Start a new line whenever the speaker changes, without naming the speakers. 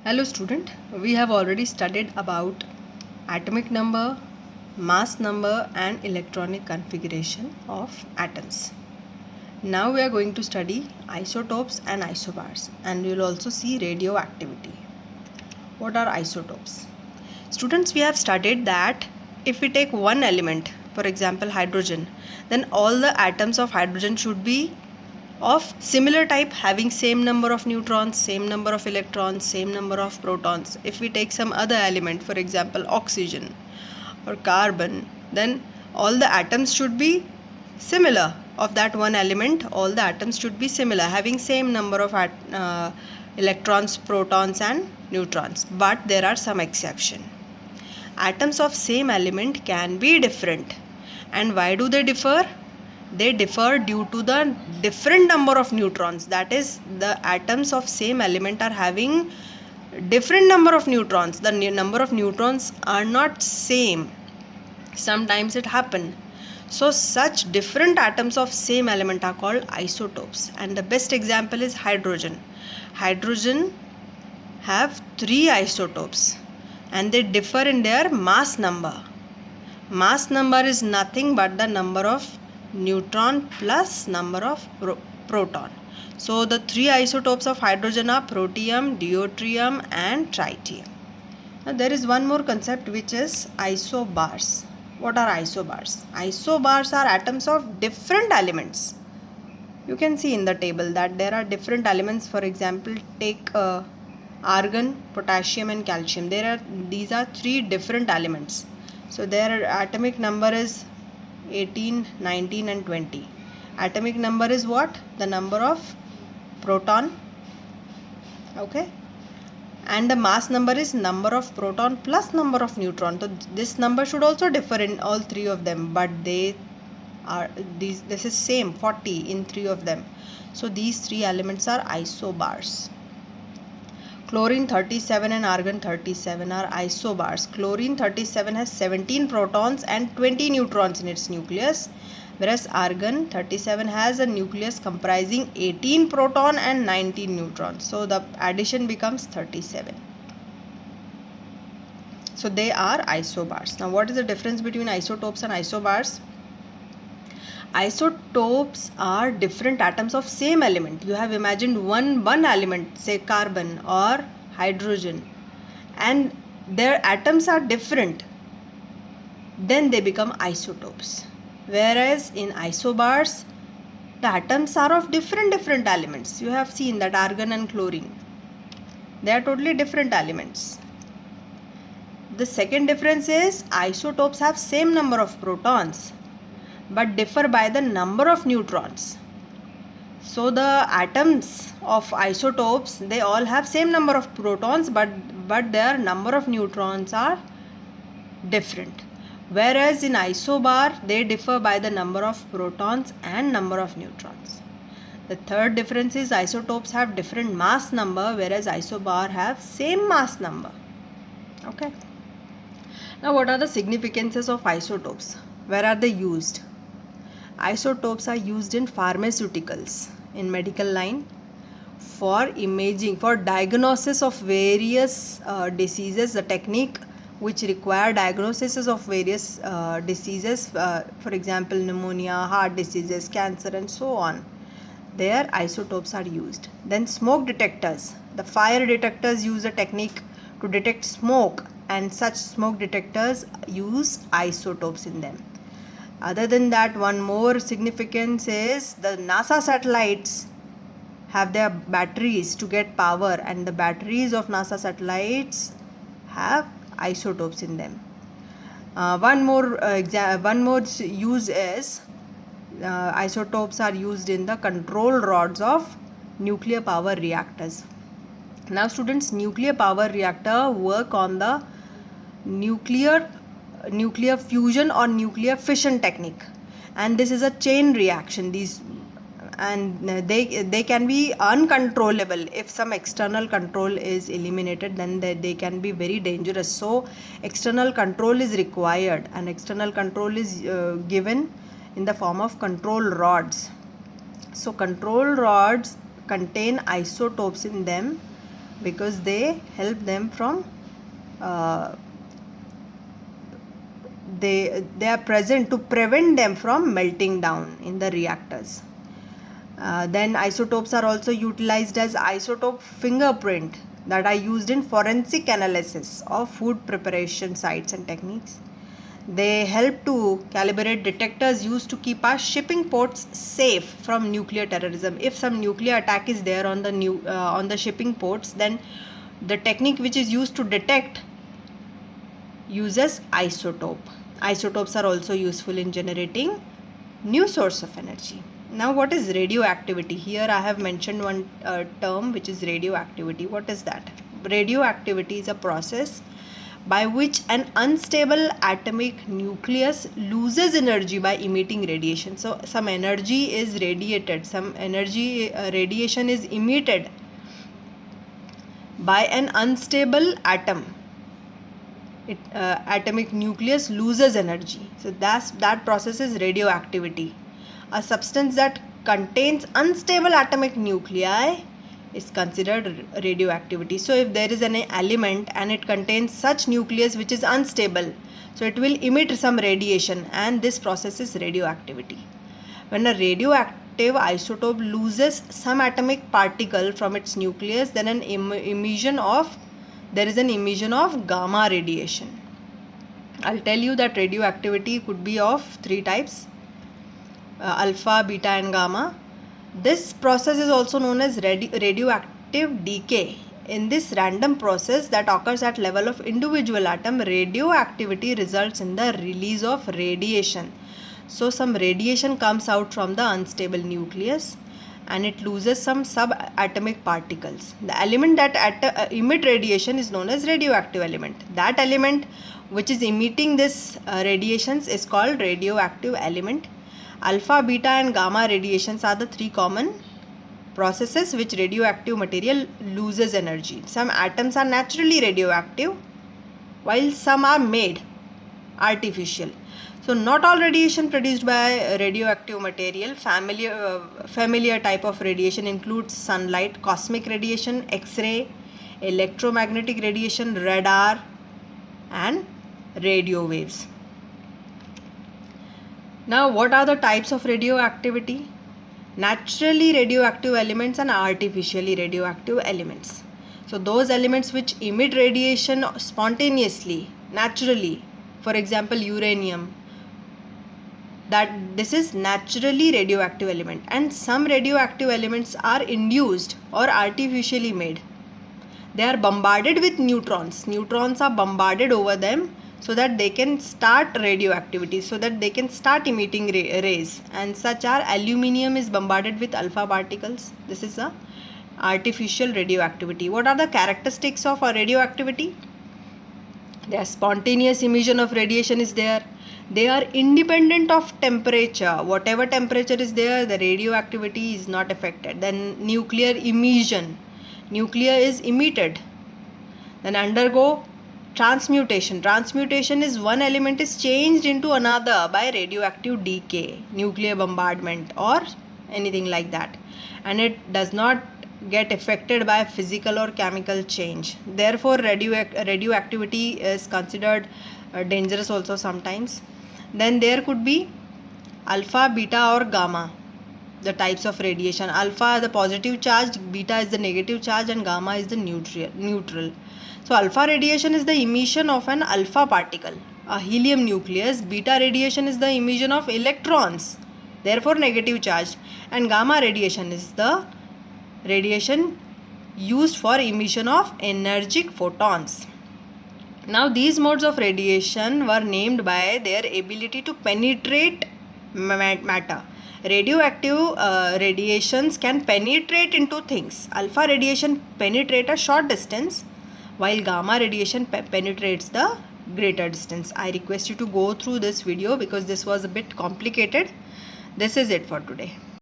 Hello student, we have already studied about atomic number, mass number and electronic configuration of atoms. Now we are going to study isotopes and isobars, and we will also see radioactivity. What are isotopes? Students, we have studied that if we take one element, for example hydrogen, then all the atoms of hydrogen should be of similar type, having same number of neutrons, same number of electrons, same number of protons. If we take some other element, for example oxygen or carbon, then all the atoms should be similar of that one element. All the atoms should be similar, having same number of electrons, protons and neutrons. But there are some exception. Atoms of same element can be different. And why do they differ? They differ due to the different number of neutrons. That is, the atoms of same element are having different number of neutrons. The number of neutrons are not same. Sometimes it happen. So such different atoms of same element are called isotopes. And the best example is hydrogen. Hydrogen have 3 isotopes and they differ in their mass number. Mass number is nothing but the number of neutron plus number of proton. So the 3 isotopes of hydrogen are protium, deuterium and tritium. Now there is one more concept which is isobars. What are isobars? Isobars are atoms of different elements. You can see in the table that there are different elements. For example, take argon, potassium and calcium. These are 3 different elements. So their atomic number is 18, 19 and 20. Atomic number is what? The number of proton. Okay. And the mass number is number of proton plus number of neutron. So this number should also differ in all 3 of them. But this is same 40 in 3 of them. So these 3 elements are isobars. Chlorine 37 and argon 37 are isobars. Chlorine 37 has 17 protons and 20 neutrons in its nucleus, whereas argon 37 has a nucleus comprising 18 proton and 19 neutrons. So the addition becomes 37. So they are isobars. Now what is the difference between isotopes and isobars? Isotopes are different atoms of same element. You have imagined one element, say carbon or hydrogen, and their atoms are different. Then they become isotopes. Whereas in isobars, the atoms are of different elements. You have seen that argon and chlorine. They are totally different elements. The second difference is isotopes have same number of protons but differ by the number of neutrons. So the atoms of isotopes, they all have same number of protons but their number of neutrons are different. Whereas in isobar, they differ by the number of protons and number of neutrons. The third difference is isotopes have different mass number, whereas isobar have same mass number. Okay. Now what are the significances of isotopes? Where are they used? Isotopes are used in pharmaceuticals, in medical line, for imaging, for diagnosis of various diseases, the technique which require diagnosis of various diseases, for example pneumonia, heart diseases, cancer and so on. There isotopes are used. Then smoke detectors. The fire detectors use a technique to detect smoke, and such smoke detectors use isotopes in them. Other than that, one more significance is the NASA satellites have their batteries to get power, and the batteries of NASA satellites have isotopes in them. One more use is isotopes are used in the control rods of nuclear power reactors. Now students, nuclear power reactor work on the nuclear fusion or nuclear fission technique, and this is a chain reaction. They can be uncontrollable. If some external control is eliminated, then they can be very dangerous. So external control is required, and external control is given in the form of control rods. So control rods contain isotopes in them, because they help them from they are present to prevent them from melting down in the reactors. Then isotopes are also utilized as isotope fingerprint that are used in forensic analysis of food preparation sites and techniques. They help to calibrate detectors used to keep our shipping ports safe from nuclear terrorism. If some nuclear attack is there on the shipping ports, then the technique which is used to detect uses isotope. Isotopes are also useful in generating new source of energy. Now, what is radioactivity? Here I have mentioned one term, which is radioactivity. What is that? Radioactivity is a process by which an unstable atomic nucleus loses energy by emitting radiation. So some energy is radiated, some energy radiation is emitted by an unstable atom. Atomic nucleus loses energy. So that process is radioactivity. A substance that contains unstable atomic nuclei is considered radioactivity. So if there is an element and it contains such nucleus which is unstable, so it will emit some radiation, and this process is radioactivity. When a radioactive isotope loses some atomic particle from its nucleus, then there is an emission of gamma radiation. I'll tell you that radioactivity could be of three types: alpha, beta and gamma. This process is also known as radioactive decay. In this random process that occurs at level of individual atom, radioactivity results in the release of radiation. So some radiation comes out from the unstable nucleus and it loses some subatomic particles. The element that emit radiation is known as radioactive element. That element which is emitting this radiations is called radioactive element. Alpha, beta and gamma radiations are the three common processes which radioactive material loses energy. Some atoms are naturally radioactive while some are made artificial. So not all radiation produced by radioactive material. Familiar type of radiation includes sunlight, cosmic radiation, X-ray, electromagnetic radiation, radar and radio waves. Now, what are the types of radioactivity? Naturally radioactive elements and artificially radioactive elements. So those elements which emit radiation spontaneously, naturally, for example uranium, that this is naturally radioactive element, and some radioactive elements are induced or artificially made. They are bombarded with neutrons. Neutrons are bombarded over them so that they can start radioactivity, so that they can start emitting rays, and such are aluminium is bombarded with alpha particles. This is a artificial radioactivity. What are the characteristics of a radioactivity? Their spontaneous emission of radiation is there. They are independent of temperature. Whatever temperature is there, the radioactivity is not affected. Then nuclear emission. Nuclear is emitted. Then undergo transmutation. Transmutation is one element is changed into another by radioactive decay, nuclear bombardment or anything like that. And it does not get affected by physical or chemical change. Therefore, radioactivity is considered dangerous also sometimes. Then there could be alpha, beta or gamma, the types of radiation. Alpha is the positive charge, beta is the negative charge and gamma is the neutral. So alpha radiation is the emission of an alpha particle, a helium nucleus. Beta radiation is the emission of electrons, therefore negative charge, and gamma radiation is the radiation used for emission of energic photons. Now these modes of radiation were named by their ability to penetrate matter. Radioactive radiations can penetrate into things. Alpha radiation penetrates a short distance while gamma radiation penetrates the greater distance. I request you to go through this video because this was a bit complicated. This is it for today.